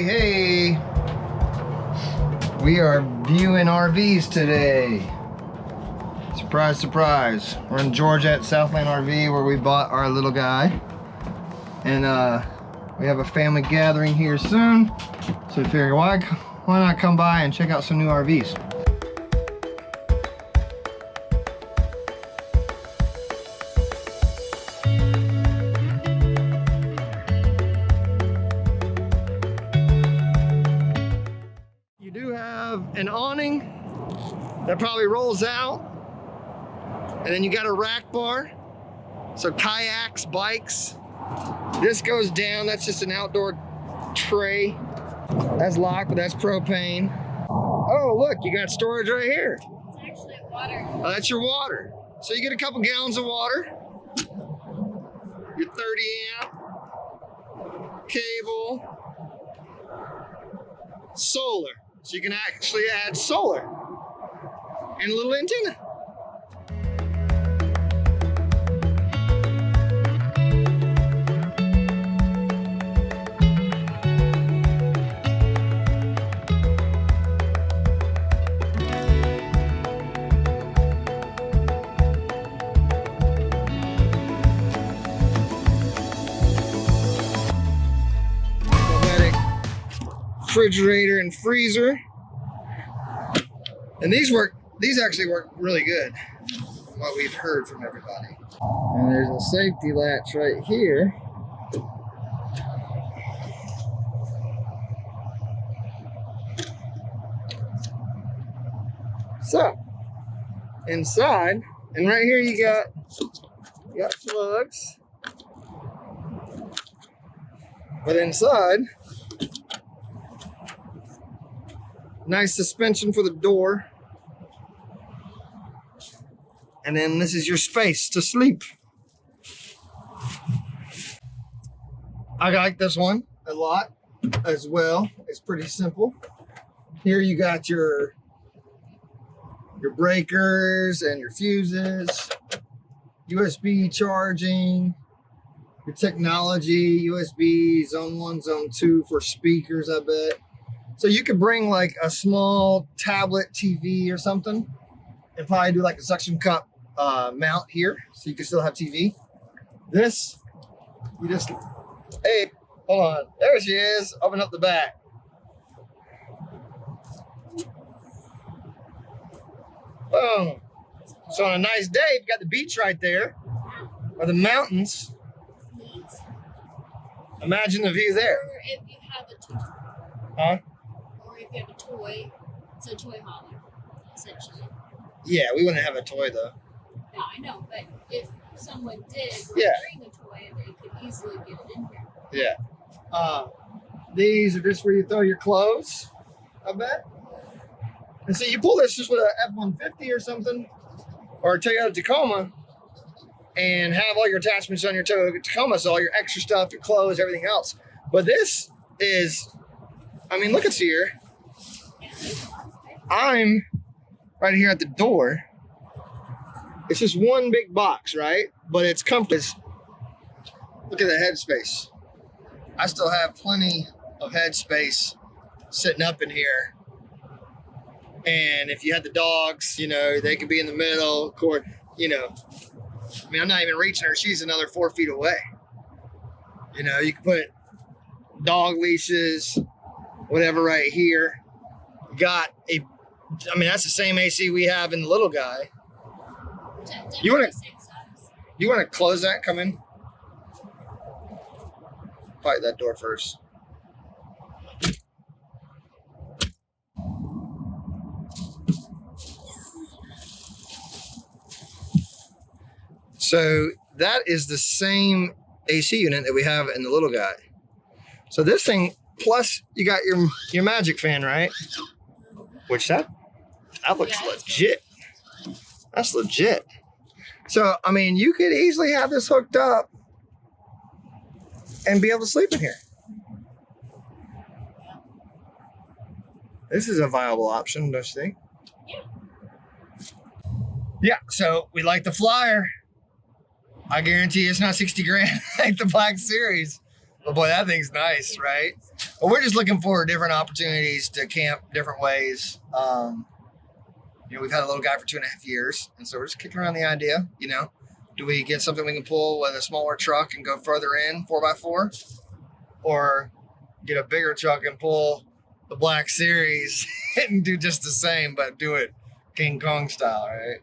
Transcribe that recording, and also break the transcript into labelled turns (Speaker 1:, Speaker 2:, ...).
Speaker 1: Hey, we are viewing RVs today. Surprise, surprise. We're in Georgia at Southland RV where we bought our little guy. And we have a family gathering here soon. So we figured why not come by and check out some new RVs. An awning that probably rolls out, and then you got a rack bar, so kayaks, bikes. This goes down, that's just an outdoor tray. That's locked, but that's propane. Oh look, you got storage right here.
Speaker 2: It's actually water.
Speaker 1: Oh, that's your water. So you get a couple gallons of water, your 30 amp cable, solar. So you can actually add solar and a little antenna. Refrigerator and freezer, and these actually work really good from what we've heard from everybody. And there's a safety latch right here. So inside, and right here you got plugs, but inside, nice suspension for the door. And then this is your space to sleep. I like this one a lot as well. It's pretty simple. Here you got your breakers and your fuses, USB charging, your technology, USB zone 1, zone 2 for speakers, I bet. So you could bring like a small tablet TV or something and probably do like a suction cup mount here so you can still have TV. This, you just, hey, hold on. There she is. Open up the back. Boom. So on a nice day, you've got the beach right there or the mountains. Imagine the view there.
Speaker 2: Or if you have a toy.
Speaker 1: Huh?
Speaker 2: Or if you have a toy, it's a toy hauler, essentially.
Speaker 1: Yeah, we wouldn't have a toy though.
Speaker 2: No, I know, but if someone did
Speaker 1: Yeah.
Speaker 2: bring a toy, they could easily get it in here.
Speaker 1: Yeah. These are just where you throw your clothes, I bet. And so you pull this just with a F-150 or something, or a Toyota Tacoma, and have all your attachments on your Toyota Tacoma, so all your extra stuff, your clothes, everything else. But this is, I mean, look at here. I'm right here at the door. It's just one big box, right? But it's comfortable. Look at the headspace. I still have plenty of headspace sitting up in here. And if you had the dogs, you know, they could be in the middle. Of course, you know, I mean, I'm not even reaching her. She's another 4 feet away. You know, you can put dog leashes, whatever right here. Got a, I mean, that's the same AC we have in the little guy. You want to close that? Come in. Fight that door first. So that is the same AC unit that we have in the little guy. So this thing, plus you got your magic fan, right? Which that looks legit. That's legit. So, I mean, you could easily have this hooked up and be able to sleep in here. This is a viable option, don't you think?
Speaker 2: Yeah.
Speaker 1: Yeah, so we like the Flyer. I guarantee it's not 60 grand like the Black Series. But boy, that thing's nice, right? But we're just looking for different opportunities to camp different ways. You know, we've had a little guy for 2.5 years, and so we're just kicking around the idea, you know, do we get something we can pull with a smaller truck and go further in 4x4, or get a bigger truck and pull the Black Series and do just the same, but do it King Kong style, right?